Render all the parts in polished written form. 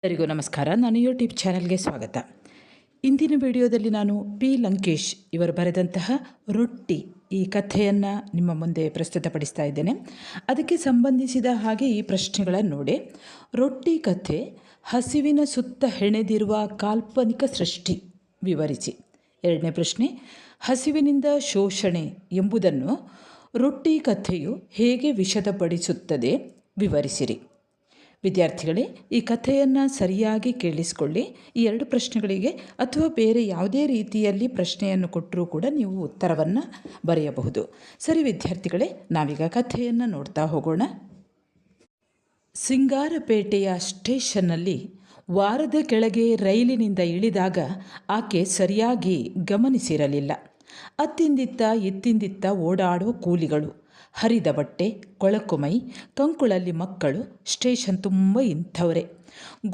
ಎಲ್ಲರಿಗೂ ನಮಸ್ಕಾರ. ನಾನು ಯೂಟ್ಯೂಬ್ ಚಾನಲ್ಗೆ ಸ್ವಾಗತ. ಇಂದಿನ ವಿಡಿಯೋದಲ್ಲಿ ನಾನು ಪಿ ಲಂಕೇಶ್ ಇವರು ಬರೆದಂತಹ ರೊಟ್ಟಿ ಈ ಕಥೆಯನ್ನು ನಿಮ್ಮ ಮುಂದೆ ಪ್ರಸ್ತುತಪಡಿಸ್ತಾ ಇದ್ದೇನೆ. ಅದಕ್ಕೆ ಸಂಬಂಧಿಸಿದ ಹಾಗೆ ಈ ಪ್ರಶ್ನೆಗಳನ್ನು ನೋಡಿ. ರೊಟ್ಟಿ ಕಥೆ ಹಸಿವಿನ ಸುತ್ತ ಹೆಣೆದಿರುವ ಕಾಲ್ಪನಿಕ ಸೃಷ್ಟಿ ವಿವರಿಸಿ. ಎರಡನೇ ಪ್ರಶ್ನೆ, ಹಸಿವಿನಿಂದ ಶೋಷಣೆ ಎಂಬುದನ್ನು ರೊಟ್ಟಿ ಕಥೆಯು ಹೇಗೆ ವಿಶದಪಡಿಸುತ್ತದೆ ವಿವರಿಸಿರಿ. ವಿದ್ಯಾರ್ಥಿಗಳೇ, ಈ ಕಥೆಯನ್ನು ಸರಿಯಾಗಿ ಕೇಳಿಸಿಕೊಳ್ಳಿ. ಈ ಎರಡು ಪ್ರಶ್ನೆಗಳಿಗೆ ಅಥವಾ ಬೇರೆ ಯಾವುದೇ ರೀತಿಯಲ್ಲಿ ಪ್ರಶ್ನೆಯನ್ನು ಕೊಟ್ಟರೂ ಕೂಡ ನೀವು ಉತ್ತರವನ್ನು ಬರೆಯಬಹುದು. ಸರಿ ವಿದ್ಯಾರ್ಥಿಗಳೇ, ನಾವೀಗ ಕಥೆಯನ್ನು ನೋಡ್ತಾ ಹೋಗೋಣ. ಸಿಂಗಾರಪೇಟೆಯ ಸ್ಟೇಷನ್ನಲ್ಲಿ ವಾರದ ಕೆಳಗೆ ರೈಲಿನಿಂದ ಇಳಿದಾಗ ಆಕೆ ಸರಿಯಾಗಿ ಗಮನಿಸಿರಲಿಲ್ಲ. ಅತ್ತಿಂದಿತ್ತ ಇತ್ತಿಂದಿತ್ತ ಓಡಾಡುವ ಕೂಲಿಗಳು, ಹರಿದ ಬಟ್ಟೆ, ಕೊಳಕು ಮೈ, ಕಂಕುಳಲ್ಲಿ ಮಕ್ಕಳು, ಸ್ಟೇಷನ್ ತುಂಬ ಇಂಥವರೇ.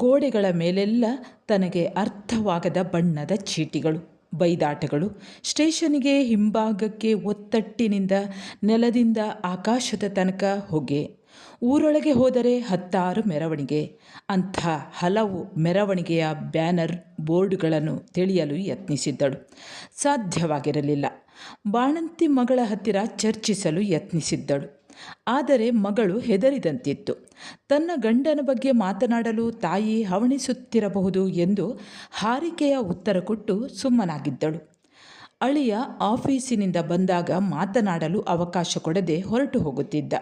ಗೋಡೆಗಳ ಮೇಲೆಲ್ಲ ತನಗೆ ಅರ್ಥವಾಗದ ಬಣ್ಣದ ಚೀಟಿಗಳು, ಬೈದಾಟಗಳು. ಸ್ಟೇಷನ್ನಿಗೆ ಹಿಂಭಾಗಕ್ಕೆ ಒತ್ತಟ್ಟಿನಿಂದ ನೆಲದಿಂದ ಆಕಾಶದ ತನಕ ಹೊಗೆ. ಊರೊಳಗೆ ಹೋದರೆ 10 ಮೆರವಣಿಗೆ. ಅಂಥ ಹಲವು ಮೆರವಣಿಗೆಯ ಬ್ಯಾನರ್ ಬೋರ್ಡುಗಳನ್ನು ತಿಳಿಯಲು ಯತ್ನಿಸಿದ್ದಳು. ಸಾಧ್ಯವಾಗಿರಲಿಲ್ಲ. ಬಾಣಂತಿ ಮಗಳ ಹತ್ತಿರ ಚರ್ಚಿಸಲು ಯತ್ನಿಸಿದ್ದಳು. ಆದರೆ ಮಗಳು ಹೆದರಿದಂತಿತ್ತು. ತನ್ನ ಗಂಡನ ಬಗ್ಗೆ ಮಾತನಾಡಲು ತಾಯಿ ಹವಣಿಸುತ್ತಿರಬಹುದು ಎಂದು ಹಾರಿಕೆಯ ಉತ್ತರ ಕೊಟ್ಟು ಸುಮ್ಮನಾಗಿದ್ದಳು. ಅಳಿಯ ಆಫೀಸಿನಿಂದ ಬಂದಾಗ ಮಾತನಾಡಲು ಅವಕಾಶ ಕೊಡದೆ ಹೊರಟು ಹೋಗುತ್ತಿದ್ದ.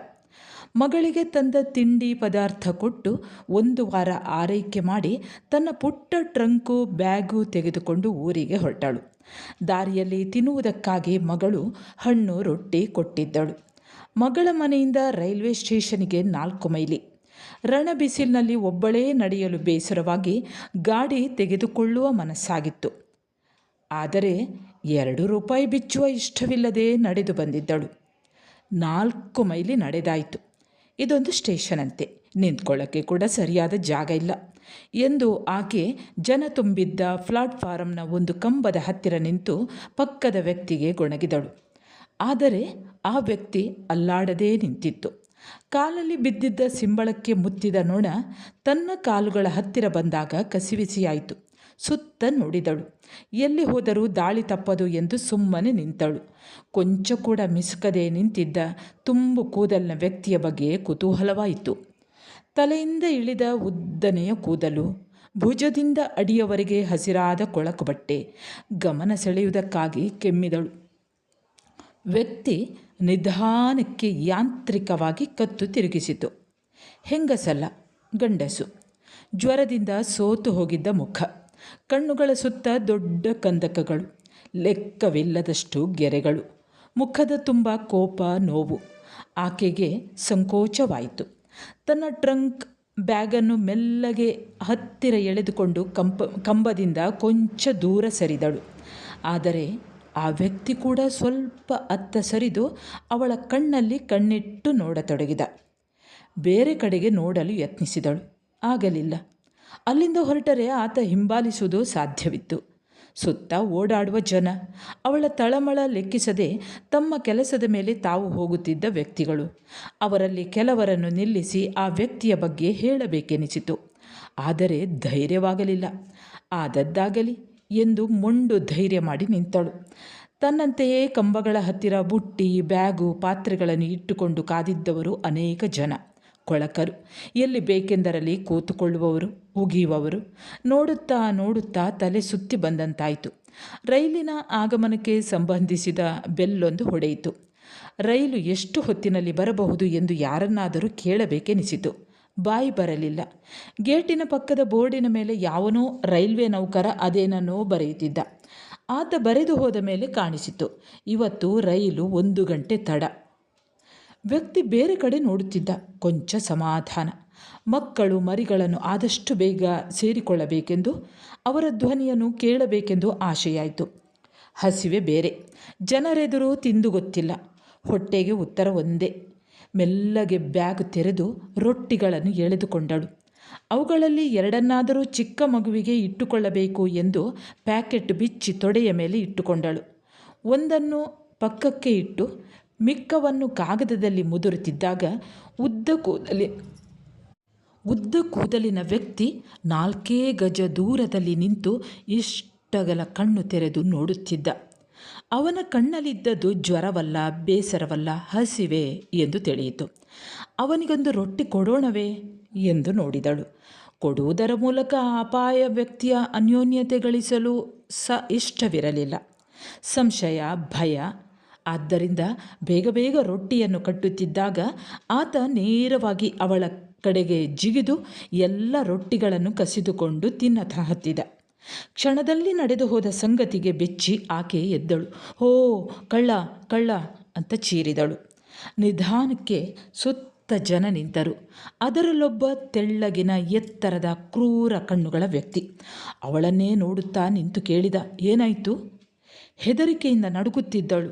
ಮಗಳಿಗೆ ತಂದ ತಿಂಡಿ ಪದಾರ್ಥ ಕೊಟ್ಟು 1 ವಾರ ಆರೈಕೆ ಮಾಡಿ ತನ್ನ ಪುಟ್ಟ ಟ್ರಂಕು ಬ್ಯಾಗು ತೆಗೆದುಕೊಂಡು ಊರಿಗೆ ಹೊರಟಳು. ದಾರಿಯಲ್ಲಿ ತಿನ್ನುವುದಕ್ಕಾಗಿ ಮಗಳು ಹಣ್ಣು ರೊಟ್ಟಿ ಕೊಟ್ಟಿದ್ದಳು. ಮಗಳ ಮನೆಯಿಂದ ರೈಲ್ವೆ ಸ್ಟೇಷನ್ನಿಗೆ 4 ಮೈಲಿ. ರಣ ಬಿಸಿಲಿನಲ್ಲಿ ಒಬ್ಬಳೇ ನಡೆಯಲು ಬೇಸರವಾಗಿ ಗಾಡಿ ತೆಗೆದುಕೊಳ್ಳುವ ಮನಸ್ಸಾಗಿತ್ತು. ಆದರೆ 2 ರೂಪಾಯಿ ಬಿಚ್ಚುವ ಇಷ್ಟವಿಲ್ಲದೆ ನಡೆದು ಬಂದಿದ್ದಳು. 4 ಮೈಲಿ ನಡೆದಾಯಿತು. ಇದೊಂದು ಸ್ಟೇಷನ್ ಅಂತೆ, ನಿಂತ್ಕೊಳ್ಳೋಕ್ಕೆ ಕೂಡ ಸರಿಯಾದ ಜಾಗ ಇಲ್ಲ ಎಂದು ಆಕೆ ಜನ ತುಂಬಿದ್ದ ಪ್ಲಾಟ್ಫಾರಮ್ನ ಒಂದು ಕಂಬದ ಹತ್ತಿರ ನಿಂತು ಪಕ್ಕದ ವ್ಯಕ್ತಿಗೆ ಗೊಣಗಿದಳು. ಆದರೆ ಆ ವ್ಯಕ್ತಿ ಅಲ್ಲಾಡದೇ ನಿಂತಿತ್ತು. ಕಾಲಲ್ಲಿ ಬಿದ್ದಿದ್ದ ಸಿಂಬಳಕ್ಕೆ ಮುತ್ತಿದ ನೊಣ ತನ್ನ ಕಾಲುಗಳ ಹತ್ತಿರ ಬಂದಾಗ ಕಸಿವಿಸಿಯಾಯಿತು. ಸುತ್ತ ನೋಡಿದಳು. ಎಲ್ಲಿ ಹೋದರೂ ದಾಳಿ ತಪ್ಪದು ಎಂದು ಸುಮ್ಮನೆ ನಿಂತಳು. ಕೊಂಚ ಕೂಡ ಮಿಸುಕದೆ ನಿಂತಿದ್ದ ತುಂಬು ಕೂದಲಿನ ವ್ಯಕ್ತಿಯ ಬಗ್ಗೆ ಕುತೂಹಲವಾಯಿತು. ತಲೆಯಿಂದ ಇಳಿದ ಉದ್ದನೆಯ ಕೂದಲು, ಭುಜದಿಂದ ಅಡಿಯವರೆಗೆ ಹಸಿರಾದ ಕೊಳಕು ಬಟ್ಟೆ. ಗಮನ ಸೆಳೆಯುವುದಕ್ಕಾಗಿ ಕೆಮ್ಮಿದಳು. ವ್ಯಕ್ತಿ ನಿಧಾನಕ್ಕೆ ಯಾಂತ್ರಿಕವಾಗಿ ಕತ್ತು ತಿರುಗಿಸಿತು. ಹೆಂಗಸಲ್ಲ, ಗಂಡಸು. ಜ್ವರದಿಂದ ಸೋತು ಹೋಗಿದ್ದ ಮುಖ, ಕಣ್ಣುಗಳ ಸುತ್ತ ದೊಡ್ಡ ಕಂದಕಗಳು, ಲೆಕ್ಕವಿಲ್ಲದಷ್ಟು ಗೆರೆಗಳು. ಮುಖದ ತುಂಬ ಕೋಪ, ನೋವು. ಆಕೆಗೆ ಸಂಕೋಚವಾಯಿತು. ತನ್ನ ಟ್ರಂಕ್ ಬ್ಯಾಗನ್ನು ಮೆಲ್ಲಗೆ ಹತ್ತಿರ ಎಳೆದುಕೊಂಡು ಕಂಬದಿಂದ ಕೊಂಚ ದೂರ ಸರಿದಳು. ಆದರೆ ಆ ವ್ಯಕ್ತಿ ಕೂಡ ಸ್ವಲ್ಪ ಅತ್ತ ಸರಿದು ಅವಳ ಕಣ್ಣಲ್ಲಿ ಕಣ್ಣಿಟ್ಟು ನೋಡತೊಡಗಿದ. ಬೇರೆ ಕಡೆಗೆ ನೋಡಲು ಯತ್ನಿಸಿದಳು. ಆಗಲಿಲ್ಲ. ಅಲ್ಲಿಂದ ಹೊರಟರೆ ಆತ ಹಿಂಬಾಲಿಸುವುದು ಸಾಧ್ಯವಿತ್ತು. ಸುತ್ತ ಓಡಾಡುವ ಜನ, ಅವಳ ತಳಮಳ ಲೆಕ್ಕಿಸದೆ ತಮ್ಮ ಕೆಲಸದ ಮೇಲೆ ತಾವು ಹೋಗುತ್ತಿದ್ದ ವ್ಯಕ್ತಿಗಳು. ಅವರಲ್ಲಿ ಕೆಲವರನ್ನು ನಿಲ್ಲಿಸಿ ಆ ವ್ಯಕ್ತಿಯ ಬಗ್ಗೆ ಹೇಳಬೇಕೆನಿಸಿತು. ಆದರೆ ಧೈರ್ಯವಾಗಲಿಲ್ಲ. ಆದದ್ದಾಗಲಿ ಎಂದು ಮೊಂಡು ಧೈರ್ಯ ಮಾಡಿ ನಿಂತಳು. ತನ್ನಂತೆಯೇ ಕಂಬಗಳ ಹತ್ತಿರ ಬುಟ್ಟಿ, ಬ್ಯಾಗು, ಪಾತ್ರೆಗಳನ್ನು ಇಟ್ಟುಕೊಂಡು ಕಾದಿದ್ದವರು ಅನೇಕ ಜನ. ಕೊಳಕರು, ಎಲ್ಲಿ ಬೇಕೆಂದರಲ್ಲಿ ಕೂತುಕೊಳ್ಳುವವರು, ಉಗಿಯುವವರು. ನೋಡುತ್ತಾ ನೋಡುತ್ತಾ ತಲೆ ಸುತ್ತಿ ಬಂದಂತಾಯಿತು. ರೈಲಿನ ಆಗಮನಕ್ಕೆ ಸಂಬಂಧಿಸಿದ ಬೆಲ್ಲೊಂದು ಹೊಡೆಯಿತು. ರೈಲು ಎಷ್ಟು ಹೊತ್ತಿನಲ್ಲಿ ಬರಬಹುದು ಎಂದು ಯಾರನ್ನಾದರೂ ಕೇಳಬೇಕೆನಿಸಿತು. ಬಾಯಿ ಬರಲಿಲ್ಲ. ಗೇಟಿನ ಪಕ್ಕದ ಬೋರ್ಡಿನ ಮೇಲೆ ಯಾವನೋ ರೈಲ್ವೆ ನೌಕರ ಅದೇನನ್ನೋ ಬರೆಯುತ್ತಿದ್ದ. ಆತ ಬರೆದು ಹೋದ ಮೇಲೆ ಕಾಣಿಸಿತು, ಇವತ್ತು ರೈಲು 1 ಗಂಟೆ ತಡ. ವ್ಯಕ್ತಿ ಬೇರೆ ಕಡೆ ನೋಡುತ್ತಿದ್ದ. ಕೊಂಚ ಸಮಾಧಾನ. ಮಕ್ಕಳು ಮರಿಗಳನ್ನು ಆದಷ್ಟು ಬೇಗ ಸೇರಿಕೊಳ್ಳಬೇಕೆಂದು, ಅವರ ಧ್ವನಿಯನ್ನು ಕೇಳಬೇಕೆಂದು ಆಶೆಯಾಯಿತು. ಹಸಿವೆ ಬೇರೆ. ಜನರೆದುರು ತಿಂದು ಗೊತ್ತಿಲ್ಲ. ಹೊಟ್ಟೆಗೆ ಉತ್ತರ ಒಂದೇ. ಮೆಲ್ಲಗೆ ಬ್ಯಾಗ್ ತೆರೆದು ರೊಟ್ಟಿಗಳನ್ನು ಎಳೆದುಕೊಂಡಳು. ಅವುಗಳಲ್ಲಿ 2 ಚಿಕ್ಕ ಮಗುವಿಗೆ ಇಟ್ಟುಕೊಳ್ಳಬೇಕು ಎಂದು ಪ್ಯಾಕೆಟ್ ಬಿಚ್ಚಿ ತೊಡೆಯ ಮೇಲೆ ಇಟ್ಟುಕೊಂಡಳು. 1 ಪಕ್ಕಕ್ಕೆ ಇಟ್ಟು ಮಿಕ್ಕವನ್ನು ಕಾಗದದಲ್ಲಿ ಮುದುರುತ್ತಿದ್ದಾಗ ಉದ್ದ ಕೂದಲಿನ ವ್ಯಕ್ತಿ 4 ಗಜ ದೂರದಲ್ಲಿ ನಿಂತು ಇಷ್ಟಗಲ ಕಣ್ಣು ತೆರೆದು ನೋಡುತ್ತಿದ್ದ. ಅವನ ಕಣ್ಣಲ್ಲಿದ್ದದ್ದು ಜ್ವರವಲ್ಲ, ಬೇಸರವಲ್ಲ, ಹಸಿವೆ ಎಂದು ತಿಳಿಯಿತು. ಅವನಿಗೊಂದು ರೊಟ್ಟಿ ಕೊಡೋಣವೇ ಎಂದು ನೋಡಿದಳು. ಕೊಡುವುದರ ಮೂಲಕ ಅಪಾಯ ವ್ಯಕ್ತಿಯ ಅನ್ಯೋನ್ಯತೆ ಗಳಿಸಲು ಇಷ್ಟವಿರಲಿಲ್ಲ. ಸಂಶಯ, ಭಯ. ಆದ್ದರಿಂದ ಬೇಗ ಬೇಗ ರೊಟ್ಟಿಯನ್ನು ಕಟ್ಟುತ್ತಿದ್ದಾಗ ಆತ ನೇರವಾಗಿ ಅವಳ ಕಡೆಗೆ ಜಿಗಿದು ಎಲ್ಲ ರೊಟ್ಟಿಗಳನ್ನು ಕಸಿದುಕೊಂಡು ಹತ್ತಿದ. ಕ್ಷಣದಲ್ಲಿ ನಡೆದು ಹೋದ ಸಂಗತಿಗೆ ಬೆಚ್ಚಿ ಆಕೆ ಎದ್ದಳು. ಹೋ, ಕಳ್ಳ ಕಳ್ಳ ಅಂತ ಚೀರಿದಳು. ನಿಧಾನಕ್ಕೆ ಸುತ್ತ ಜನ ನಿಂತರು. ಅದರಲ್ಲೊಬ್ಬ ತೆಳ್ಳಗಿನ ಎತ್ತರದ ಕ್ರೂರ ಕಣ್ಣುಗಳ ವ್ಯಕ್ತಿ ಅವಳನ್ನೇ ನೋಡುತ್ತಾ ನಿಂತು ಕೇಳಿದ, ಏನಾಯಿತು? ಹೆದರಿಕೆಯಿಂದ ನಡುಗುತ್ತಿದ್ದಳು.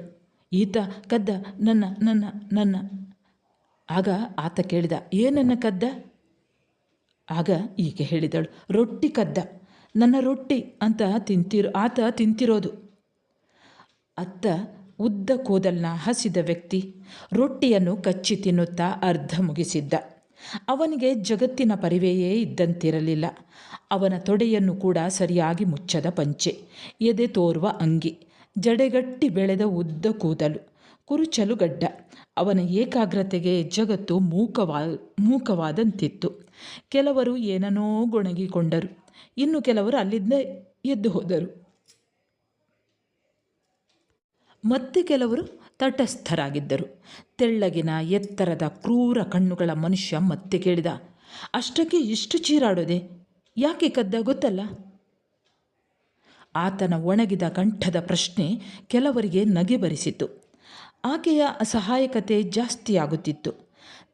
ಈತ ಕದ್ದ ನನ್ನ ನನ್ನ ನನ್ನ ಆಗ ಆತ ಕೇಳಿದ, ಏನನ್ನ ಕದ್ದ? ಆಗ ಈಕೆ ಹೇಳಿದಳು, ರೊಟ್ಟಿ ಕದ್ದ, ನನ್ನ ರೊಟ್ಟಿ ಅಂತ ಆತ ತಿಂತಿರೋದು. ಅತ್ತ ಉದ್ದ ಕೂದಲ್ನ ಹಸಿದ ವ್ಯಕ್ತಿ ರೊಟ್ಟಿಯನ್ನು ಕಚ್ಚಿ ತಿನ್ನುತ್ತಾ ಅರ್ಧ ಮುಗಿಸಿದ್ದ. ಅವನಿಗೆ ಜಗತ್ತಿನ ಪರಿವೆಯೇ ಇದ್ದಂತಿರಲಿಲ್ಲ. ಅವನ ತೊಡೆಯನ್ನು ಕೂಡ ಸರಿಯಾಗಿ ಮುಚ್ಚದ ಪಂಚೆ, ಎದೆ ತೋರುವ ಅಂಗಿ, ಜಡೆಗಟ್ಟಿ ಬೆಳೆದ ಉದ್ದ ಕೂದಲು, ಕುರುಚಲು ಗಡ್ಡ. ಅವನ ಏಕಾಗ್ರತೆಗೆ ಜಗತ್ತು ಮೂಕವಾದಂತಿತ್ತು. ಕೆಲವರು ಏನನ್ನೋ ಗೊಣಗಿಕೊಂಡರು, ಇನ್ನು ಕೆಲವರು ಅಲ್ಲಿಂದ ಎದ್ದು ಹೋದರು. ಮತ್ತೆ ಕೆಲವರು ತಟಸ್ಥರಾಗಿದ್ದರು. ತೆಳ್ಳಗಿನ ಎತ್ತರದ ಕ್ರೂರ ಕಣ್ಣುಗಳ ಮನುಷ್ಯ ಮತ್ತೆ ಕೇಳಿದ, ಅಷ್ಟಕ್ಕೆ ಇಷ್ಟು ಚೀರಾಡೋದೆ? ಯಾಕೆ ಕದ್ದ ಗೊತ್ತಲ್ಲ? ಆತನ ಒಣಗಿದ ಕಂಠದ ಪ್ರಶ್ನೆ ಕೆಲವರಿಗೆ ನಗೆ ಬರಿಸಿತು. ಆಕೆಯ ಅಸಹಾಯಕತೆ ಜಾಸ್ತಿಯಾಗುತ್ತಿತ್ತು.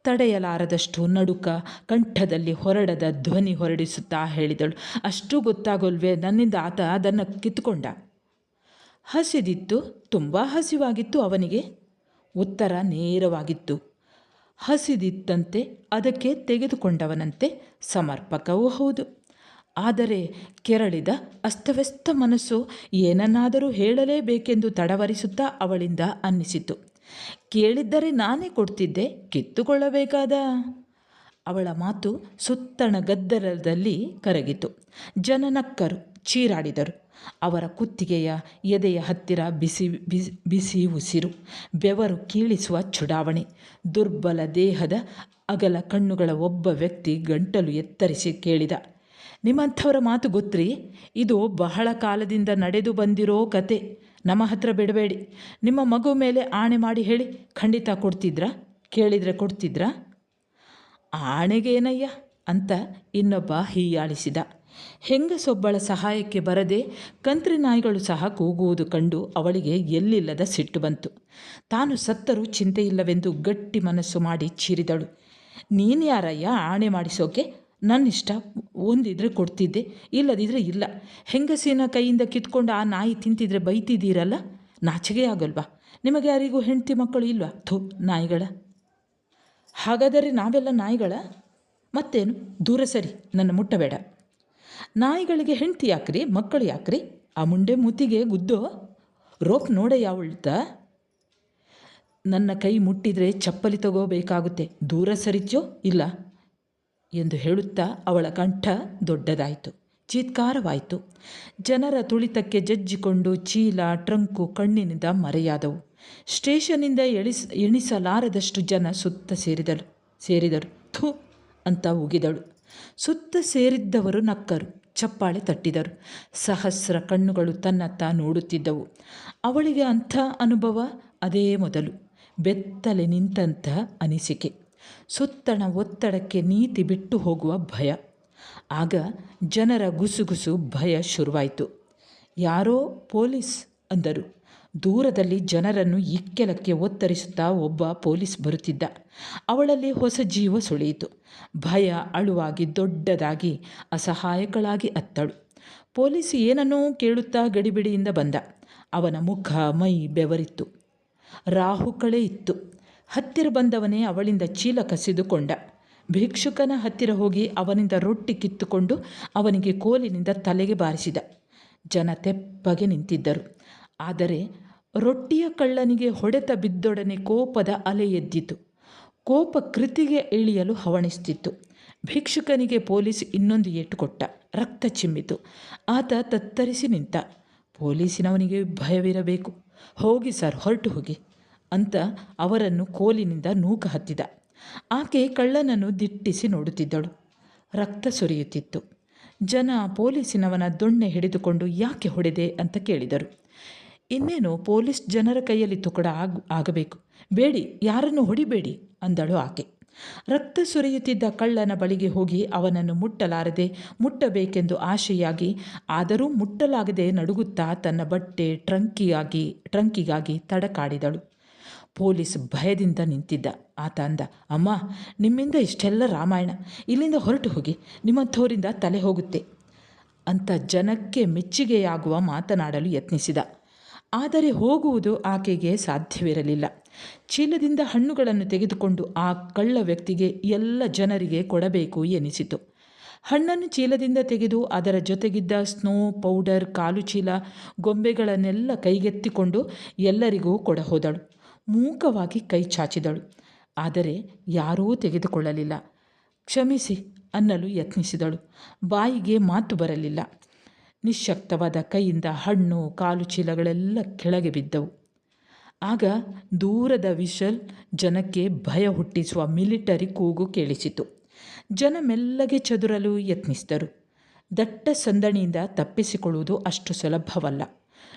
ತಡೆಯಲಾರದಷ್ಟು ನಡುಕ ಕಂಠದಲ್ಲಿ ಹೊರಡದ ಧ್ವನಿ ಹೊರಡಿಸುತ್ತಾ ಹೇಳಿದಳು, ಅಷ್ಟು ಗೊತ್ತಾಗೋಲ್ವೇ? ನನ್ನಿಂದ ಆತ ಅದನ್ನು ಕಿತ್ತುಕೊಂಡ. ಹಸಿದಿತ್ತು, ತುಂಬ ಹಸಿವಾಗಿತ್ತು ಅವನಿಗೆ. ಉತ್ತರ ನೇರವಾಗಿತ್ತು. ಹಸಿದಿತ್ತಂತೆ, ಅದಕ್ಕೆ ತೆಗೆದುಕೊಂಡವನಂತೆ, ಸಮರ್ಪಕವೂ ಹೌದು. ಆದರೆ ಕೆರಳಿದ ಅಸ್ತವ್ಯಸ್ತ ಮನಸ್ಸು ಏನನ್ನಾದರೂ ಹೇಳಲೇಬೇಕೆಂದು ತಡವರಿಸುತ್ತಾ ಅವಳಿಂದ ಅನ್ನಿಸಿತು. ಕೇಳಿದ್ದರೆ ನಾನೇ ಕೊಡ್ತಿದ್ದೆ, ಕಿತ್ತುಕೊಳ್ಳಬೇಕಾದ? ಅವಳ ಮಾತು ಸುತ್ತಣ ಗದ್ದಲದಲ್ಲಿ ಕರಗಿತು. ಜನ ನಕ್ಕರು, ಚೀರಾಡಿದರು. ಅವರ ಕುತ್ತಿಗೆಯ ಎದೆಯ ಹತ್ತಿರ ಬಿಸಿ ಉಸಿರು, ಬೆವರು ಕೀಳಿಸುವ ಚುಡಾವಣೆ. ದುರ್ಬಲ ದೇಹದ ಅಗಲ ಕಣ್ಣುಗಳ ಒಬ್ಬ ವ್ಯಕ್ತಿ ಗಂಟಲು ಎತ್ತರಿಸಿ ಕೇಳಿದ, ನಿಮ್ಮಂಥವರ ಮಾತು ಗೊತ್ತ್ರಿ? ಇದು ಬಹಳ ಕಾಲದಿಂದ ನಡೆದು ಬಂದಿರೋ ಕತೆ. ನಮ್ಮ ಹತ್ರ ಬಿಡಬೇಡಿ. ನಿಮ್ಮ ಮಗು ಮೇಲೆ ಆಣೆ ಮಾಡಿ ಹೇಳಿ, ಖಂಡಿತ ಕೊಡ್ತಿದ್ರಾ? ಕೇಳಿದರೆ ಕೊಡ್ತಿದ್ರಾ? ಆಣೆಗೇನಯ್ಯ ಅಂತ ಇನ್ನೊಬ್ಬ ಹೀಯಾಳಿಸಿದ. ಹೆಂಗಸೊಬ್ಬಳ ಸಹಾಯಕ್ಕೆ ಬರದೆ ಕಂತ್ರಿ ನಾಯಿಗಳು ಸಹ ಕೂಗುವುದು ಕಂಡು ಅವಳಿಗೆ ಎಲ್ಲಿಲ್ಲದ ಸಿಟ್ಟು ಬಂತು. ತಾನು ಸತ್ತರೂ ಚಿಂತೆಯಿಲ್ಲವೆಂದು ಗಟ್ಟಿ ಮನಸ್ಸು ಮಾಡಿ ಚೀರಿದಳು, ನೀನು ಯಾರಯ್ಯ ಆಣೆ ಮಾಡಿಸೋಕೆ? ನನ್ನಿಷ್ಟ, ಒಂದಿದ್ರೆ ಕೊಡ್ತಿದ್ದೆ, ಇಲ್ಲದಿದ್ದರೆ ಇಲ್ಲ. ಹೆಂಗಸಿನ ಕೈಯಿಂದ ಕಿತ್ಕೊಂಡು ಆ ನಾಯಿ ತಿಂತಿದ್ರೆ ಬೈತಿದ್ದೀರಲ್ಲ, ನಾಚಿಕೆ ಆಗಲ್ವಾ? ನಿಮಗೆ ಯಾರಿಗೂ ಹೆಂಡತಿ ಮಕ್ಕಳು ಇಲ್ವಾ? ಥು, ನಾಯಿಗಳ. ಹಾಗಾದರೆ ನಾವೆಲ್ಲ ನಾಯಿಗಳ? ಮತ್ತೇನು, ದೂರ ಸರಿ, ನನ್ನ ಮುಟ್ಟಬೇಡ. ನಾಯಿಗಳಿಗೆ ಹೆಂಡತಿ ಯಾಕ್ರಿ, ಮಕ್ಕಳು ಯಾಕ್ರಿ? ಆ ಮುಂಡೆ ಮೂತಿಗೆ ಗುದ್ದೋ ರೋಪ್ ನೋಡ ಯಾವಳ್ತ. ನನ್ನ ಕೈ ಮುಟ್ಟಿದರೆ ಚಪ್ಪಲಿ ತಗೋಬೇಕಾಗುತ್ತೆ, ದೂರ ಸರಿಚೋ ಇಲ್ಲ ಎಂದು ಹೇಳುತ್ತಾ ಅವಳ ಕಂಠ ದೊಡ್ಡದಾಯಿತು, ಚೀತ್ಕಾರವಾಯಿತು. ಜನರ ತುಳಿತಕ್ಕೆ ಜಜ್ಜಿಕೊಂಡು ಚೀಲ, ಟ್ರಂಕು ಕಣ್ಣಿನಿಂದ ಮರೆಯಾದವು. ಸ್ಟೇಷನ್ನಿಂದ ಎಣಿಸಲಾರದಷ್ಟು ಜನ ಸುತ್ತ ಸೇರಿದರು. ಥು ಅಂತ ಉಗಿದಳು. ಸುತ್ತ ಸೇರಿದ್ದವರು ನಕ್ಕರು, ಚಪ್ಪಾಳೆ ತಟ್ಟಿದರು. ಸಹಸ್ರ ಕಣ್ಣುಗಳು ತನ್ನತ್ತ ನೋಡುತ್ತಿದ್ದವು. ಅವಳಿಗೆ ಅಂಥ ಅನುಭವ ಅದೇ ಮೊದಲು. ಬೆತ್ತಲೆ ನಿಂತಂಥ ಅನಿಸಿಕೆ, ಸುತ್ತಣ ಒತ್ತಡಕ್ಕೆ ನೀತಿ ಬಿಟ್ಟು ಹೋಗುವ ಭಯ. ಆಗ ಜನರ ಗುಸುಗುಸು, ಭಯ ಶುರುವಾಯಿತು. ಯಾರೋ ಪೊಲೀಸ್ ಅಂದರು. ದೂರದಲ್ಲಿ ಜನರನ್ನು ಇಕ್ಕೆಲಕ್ಕೆ ಒತ್ತರಿಸುತ್ತಾ ಒಬ್ಬ ಪೊಲೀಸ್ ಬರುತ್ತಿದ್ದ. ಅವಳಲ್ಲಿ ಹೊಸ ಜೀವ ಸುಳಿಯಿತು. ಭಯ ಅಳುವಾಗಿ ದೊಡ್ಡದಾಗಿ ಅಸಹಾಯಕಳಾಗಿ ಅತ್ತಳು. ಪೊಲೀಸ್ ಏನನ್ನೋ ಕೇಳುತ್ತಾ ಗಡಿಬಿಡಿಯಿಂದ ಬಂದ. ಅವನ ಮುಖ ಮೈ ಬೆವರಿತ್ತು, ರಾಹುಕಳೆ ಇತ್ತು. ಹತ್ತಿರ ಬಂದವನೇ ಅವಳಿಂದ ಚೀಲ ಕಸಿದುಕೊಂಡ. ಭಿಕ್ಷುಕನ ಹತ್ತಿರ ಹೋಗಿ ಅವನಿಂದ ರೊಟ್ಟಿ ಕಿತ್ತುಕೊಂಡು ಅವನಿಗೆ ಕೋಲಿನಿಂದ ತಲೆಗೆ ಬಾರಿಸಿದ. ಜನ ತೆಪ್ಪಗೆ ನಿಂತಿದ್ದರು. ಆದರೆ ರೊಟ್ಟಿಯ ಕಳ್ಳನಿಗೆ ಹೊಡೆತ ಬಿದ್ದೊಡನೆ ಕೋಪದ ಅಲೆ ಎದ್ದಿತು. ಕೋಪ ಕೃತಿಗೆ ಇಳಿಯಲು ಹವಣಿಸ್ತಿತ್ತು. ಭಿಕ್ಷುಕನಿಗೆ ಪೊಲೀಸ್ ಇನ್ನೊಂದು ಏಟು ಕೊಟ್ಟ. ರಕ್ತ ಚಿಮ್ಮಿತು. ಆತ ತತ್ತರಿಸಿ ನಿಂತ. ಪೊಲೀಸಿನವನಿಗೆ ಭಯವಿರಬೇಕು. ಹೋಗಿ ಸರ್, ಹೊರಟು ಹೋಗಿ ಅಂತ ಅವರನ್ನು ಕೋಲಿನಿಂದ ನೂಕ ಹತ್ತಿದ. ಆಕೆ ಕಳ್ಳನನ್ನು ದಿಟ್ಟಿಸಿ ನೋಡುತ್ತಿದ್ದಳು. ರಕ್ತ ಸುರಿಯುತ್ತಿತ್ತು. ಜನ ಪೊಲೀಸಿನವನ ದೊಣ್ಣೆ ಹಿಡಿದುಕೊಂಡು ಯಾಕೆ ಹೊಡೆದೆ ಅಂತ ಕೇಳಿದರು. ಇನ್ನೇನು ಪೊಲೀಸ್ ಜನರ ಕೈಯಲ್ಲಿ ತುಕಡ ಆಗಬೇಕು. ಬೇಡಿ, ಯಾರನ್ನು ಹೊಡಿಬೇಡಿ ಅಂದಳು ಆಕೆ. ರಕ್ತ ಸುರಿಯುತ್ತಿದ್ದ ಕಳ್ಳನ ಬಳಿಗೆ ಹೋಗಿ ಅವನನ್ನು ಮುಟ್ಟಲಾರದೆ ಮುಟ್ಟಬೇಕೆಂದು ಆಶೆಯಾಗಿ, ಆದರೂ ಮುಟ್ಟಲಾಗದೆ ನಡುಗುತ್ತಾ ತನ್ನ ಬಟ್ಟೆ ಟ್ರಂಕಿಗಾಗಿ ತಡಕಾಡಿದಳು. ಪೊಲೀಸ್ ಭಯದಿಂದ ನಿಂತಿದ್ದ. ಆತ ಅಂದ, ಅಮ್ಮ, ನಿಮ್ಮಿಂದ ಇಷ್ಟೆಲ್ಲ ರಾಮಾಯಣ. ಇಲ್ಲಿಂದ ಹೊರಟು ಹೋಗಿ, ನಿಮ್ಮಂಥವರಿಂದ ತಲೆ ಹೋಗುತ್ತೆ ಅಂತ ಜನಕ್ಕೆ ಮೆಚ್ಚುಗೆಯಾಗುವ ಮಾತನಾಡಲು ಯತ್ನಿಸಿದ. ಆದರೆ ಹೋಗುವುದು ಆಕೆಗೆ ಸಾಧ್ಯವಿರಲಿಲ್ಲ. ಚೀಲದಿಂದ ಹಣ್ಣುಗಳನ್ನು ತೆಗೆದುಕೊಂಡು ಆ ಕಳ್ಳ ವ್ಯಕ್ತಿಗೆ ಎಲ್ಲ ಜನರಿಗೆ ಕೊಡಬೇಕು ಎನಿಸಿತು. ಹಣ್ಣನ್ನು ಚೀಲದಿಂದ ತೆಗೆದು ಅದರ ಜೊತೆಗಿದ್ದ ಸ್ನೋ ಪೌಡರ್, ಕಾಲು ಚೀಲ, ಗೊಂಬೆಗಳನ್ನೆಲ್ಲ ಕೈಗೆತ್ತಿಕೊಂಡು ಎಲ್ಲರಿಗೂ ಕೊಡಹೋದಳು. ಮೂಕವಾಗಿ ಕೈ ಚಾಚಿದಳು. ಆದರೆ ಯಾರೂ ತೆಗೆದುಕೊಳ್ಳಲಿಲ್ಲ. ಕ್ಷಮಿಸಿ ಅನ್ನಲು ಯತ್ನಿಸಿದಳು. ಬಾಯಿಗೆ ಮಾತು ಬರಲಿಲ್ಲ. ನಿಶ್ಶಕ್ತವಾದ ಕೈಯಿಂದ ಹಣ್ಣು, ಕಾಲು ಚೀಲಗಳೆಲ್ಲ ಕೆಳಗೆ ಬಿದ್ದವು. ಆಗ ದೂರದ ವಿಷಲ್, ಜನಕ್ಕೆ ಭಯ ಹುಟ್ಟಿಸುವ ಮಿಲಿಟರಿ ಕೂಗು ಕೇಳಿಸಿತು. ಜನ ಮೆಲ್ಲಗೆ ಚದುರಲು ಯತ್ನಿಸಿದರು. ದಟ್ಟ ಸಂದಣಿಯಿಂದ ತಪ್ಪಿಸಿಕೊಳ್ಳುವುದು ಅಷ್ಟು ಸುಲಭವಲ್ಲ.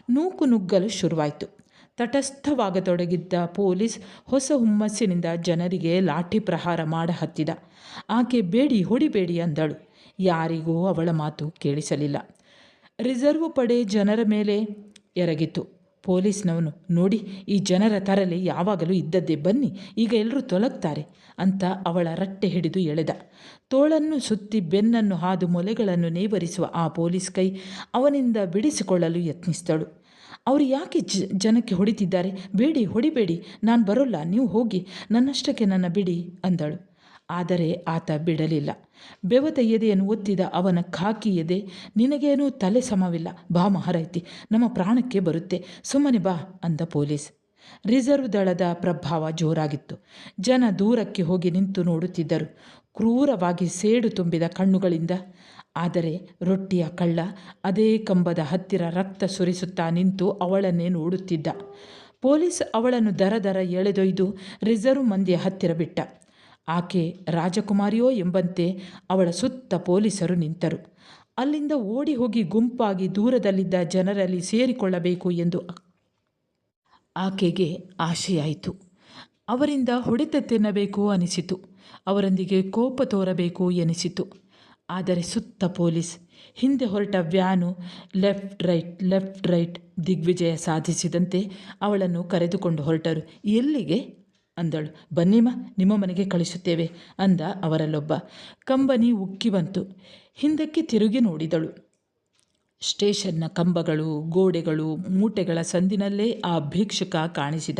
ನೂಕು ನುಗ್ಗಲು ಶುರುವಾಯಿತು. ತಟಸ್ಥವಾಗತೊಡಗಿದ್ದ ಪೊಲೀಸ್ ಹೊಸ ಹುಮ್ಮಸ್ಸಿನಿಂದ ಜನರಿಗೆ ಲಾಠಿ ಪ್ರಹಾರ ಹತ್ತಿದ. ಆಕೆ ಬೇಡಿ, ಹೊಡಿಬೇಡಿ ಅಂದಳು. ಯಾರಿಗೂ ಅವಳ ಮಾತು ಕೇಳಿಸಲಿಲ್ಲ. ರಿಸರ್ವ್ ಪಡೆ ಜನರ ಮೇಲೆ ಎರಗಿತು. ಪೊಲೀಸ್ನವನು, ನೋಡಿ, ಈ ಜನರ ತರಲೆ ಯಾವಾಗಲೂ ಇದ್ದದ್ದೇ, ಬನ್ನಿ, ಈಗ ಎಲ್ಲರೂ ತೊಲಗ್ತಾರೆ ಅಂತ ಅವಳ ರಟ್ಟೆ ಹಿಡಿದು ಎಳೆದ. ತೋಳನ್ನು ಸುತ್ತಿ ಬೆನ್ನನ್ನು ಹಾದು ಮೊಲೆಗಳನ್ನು ನೇವರಿಸುವ ಆ ಪೊಲೀಸ್ ಕೈ ಅವನಿಂದ ಬಿಡಿಸಿಕೊಳ್ಳಲು ಯತ್ನಿಸಿದಳು. ಅವರು ಯಾಕೆ ಜನಕ್ಕೆ ಹೊಡಿತಿದ್ದಾರೆ? ಬೇಡಿ, ಹೊಡಿಬೇಡಿ, ನಾನು ಬರೋಲ್ಲ, ನೀವು ಹೋಗಿ, ನನ್ನಷ್ಟಕ್ಕೆ ನನ್ನ ಬಿಡಿ ಅಂದಳು. ಆದರೆ ಆತ ಬಿಡಲಿಲ್ಲ. ಬೆವತ ಎದೆಯನ್ನು ಒತ್ತಿದ ಅವನ ಖಾಕಿ ಎದೆ, ನಿನಗೇನೂ ತಲೆ ಸಮವಿಲ್ಲ, ಬಾ ಮಹಾರೈತಿ, ನಮ್ಮ ಪ್ರಾಣಕ್ಕೆ ಬರುತ್ತೆ, ಸುಮ್ಮನೆ ಬಾ ಅಂದ ಪೊಲೀಸ್. ರಿಸರ್ವ್ ದಳದ ಪ್ರಭಾವ ಜೋರಾಗಿತ್ತು. ಜನ ದೂರಕ್ಕೆ ಹೋಗಿ ನಿಂತು ನೋಡುತ್ತಿದ್ದರು, ಕ್ರೂರವಾಗಿ ಸೇಡು ತುಂಬಿದ ಕಣ್ಣುಗಳಿಂದ. ಆದರೆ ರೊಟ್ಟಿಯ ಕಳ್ಳ ಅದೇ ಕಂಬದ ಹತ್ತಿರ ರಕ್ತ ಸುರಿಸುತ್ತಾ ನಿಂತು ಅವಳನ್ನೇ ನೋಡುತ್ತಿದ್ದ. ಪೊಲೀಸ್ ಅವಳನ್ನು ದರ ಎಳೆದೊಯ್ದು ರಿಸರ್ವ್ ಮಂದಿಯ ಹತ್ತಿರ ಬಿಟ್ಟ. ಆಕೆ ರಾಜಕುಮಾರಿಯೋ ಎಂಬಂತೆ ಅವಳ ಸುತ್ತ ಪೊಲೀಸರು ನಿಂತರು. ಅಲ್ಲಿಂದ ಓಡಿ ಹೋಗಿ ಗುಂಪಾಗಿ ದೂರದಲ್ಲಿದ್ದ ಜನರಲ್ಲಿ ಸೇರಿಕೊಳ್ಳಬೇಕು ಎಂದು ಆಕೆಗೆ ಆಶೆಯಾಯಿತು. ಅವರಿಂದ ಹೊಡೆತ ತಿನ್ನಬೇಕು ಅನಿಸಿತು. ಅವರೊಂದಿಗೆ ಕೋಪ ತೋರಬೇಕು ಎನಿಸಿತು. ಆದರೆ ಸುತ್ತ ಪೊಲೀಸ್. ಹಿಂದೆ ಹೊರಟ ವ್ಯಾನು ಲೆಫ್ಟ್ ರೈಟ್ ದಿಗ್ವಿಜಯ ಸಾಧಿಸಿದಂತೆ ಅವಳನ್ನು ಕರೆದುಕೊಂಡು ಹೊರಟರು. ಎಲ್ಲಿಗೆ ಅಂದಳು. ಬನ್ನಿಮ್ಮ, ನಿಮ್ಮ ಮನೆಗೆ ಕಳಿಸುತ್ತೇವೆ ಅಂದ ಅವರಲ್ಲೊಬ್ಬ. ಕಂಬನಿ ಉಕ್ಕಿ ಬಂತು. ಹಿಂದಕ್ಕೆ ತಿರುಗಿ ನೋಡಿದಳು. ಸ್ಟೇಷನ್ನ ಕಂಬಗಳು, ಗೋಡೆಗಳು, ಮೂಟೆಗಳ ಸಂದಿನಲ್ಲೇ ಆ ಭಿಕ್ಷುಕ ಕಾಣಿಸಿದ.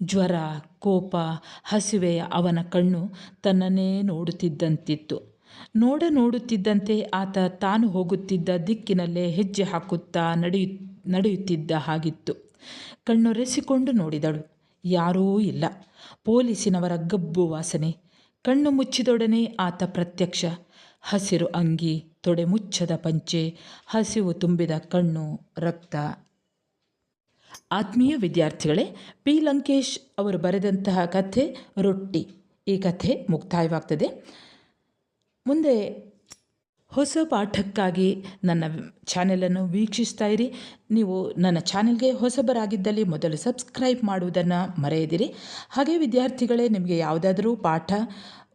ಜ್ವರ, ಕೋಪ, ಹಸಿವೆಯ ಅವನ ಕಣ್ಣು ತನ್ನನ್ನೇ ನೋಡುತ್ತಿದ್ದಂತಿತ್ತು. ನೋಡುತ್ತಿದ್ದಂತೆ ಆತ ತಾನು ಹೋಗುತ್ತಿದ್ದ ದಿಕ್ಕಿನಲ್ಲೇ ಹೆಜ್ಜೆ ಹಾಕುತ್ತಾ ನಡೆಯುತ್ತಿದ್ದ ಹಾಗಿತ್ತು. ಕಣ್ಣೊರೆಸಿಕೊಂಡು ನೋಡಿದಳು. ಯಾರೂ ಇಲ್ಲ. ಪೊಲೀಸಿನವರ ಗಬ್ಬು ವಾಸನೆ. ಕಣ್ಣು ಮುಚ್ಚಿದೊಡನೆ ಆತ ಪ್ರತ್ಯಕ್ಷ. ಹಸಿರು ಅಂಗಿ, ತೊಡೆ ಮುಚ್ಚದ ಪಂಚೆ, ಹಸಿವು ತುಂಬಿದ ಕಣ್ಣು, ರಕ್ತ. ಆತ್ಮೀಯ ವಿದ್ಯಾರ್ಥಿಗಳೇ, ಪಿ ಲಂಕೇಶ್ ಅವರು ಬರೆದಂತಹ ಕಥೆ ರೊಟ್ಟಿ. ಈ ಕಥೆ ಮುಕ್ತಾಯವಾಗ್ತದೆ. ಮುಂದೆ ಹೊಸ ಪಾಠಕ್ಕಾಗಿ ನನ್ನ ಚಾನೆಲನ್ನು ವೀಕ್ಷಿಸ್ತಾ ಇರಿ. ನೀವು ನನ್ನ ಚಾನೆಲ್ಗೆ ಹೊಸಬರಾಗಿದ್ದಲ್ಲಿ ಮೊದಲು ಸಬ್ಸ್ಕ್ರೈಬ್ ಮಾಡುವುದನ್ನು ಮರೆಯದಿರಿ. ಹಾಗೆ ವಿದ್ಯಾರ್ಥಿಗಳೇ, ನಿಮಗೆ ಯಾವುದಾದ್ರೂ ಪಾಠ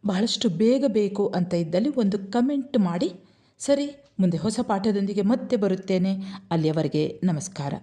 ಬಹಳಷ್ಟು ಬೇಗ ಬೇಕು ಅಂತ ಇದ್ದಲ್ಲಿ ಒಂದು ಕಮೆಂಟ್ ಮಾಡಿ. ಸರಿ, ಮುಂದೆ ಹೊಸ ಪಾಠದೊಂದಿಗೆ ಮತ್ತೆ ಬರುತ್ತೇನೆ. ಅಲ್ಲಿಯವರೆಗೆ ನಮಸ್ಕಾರ.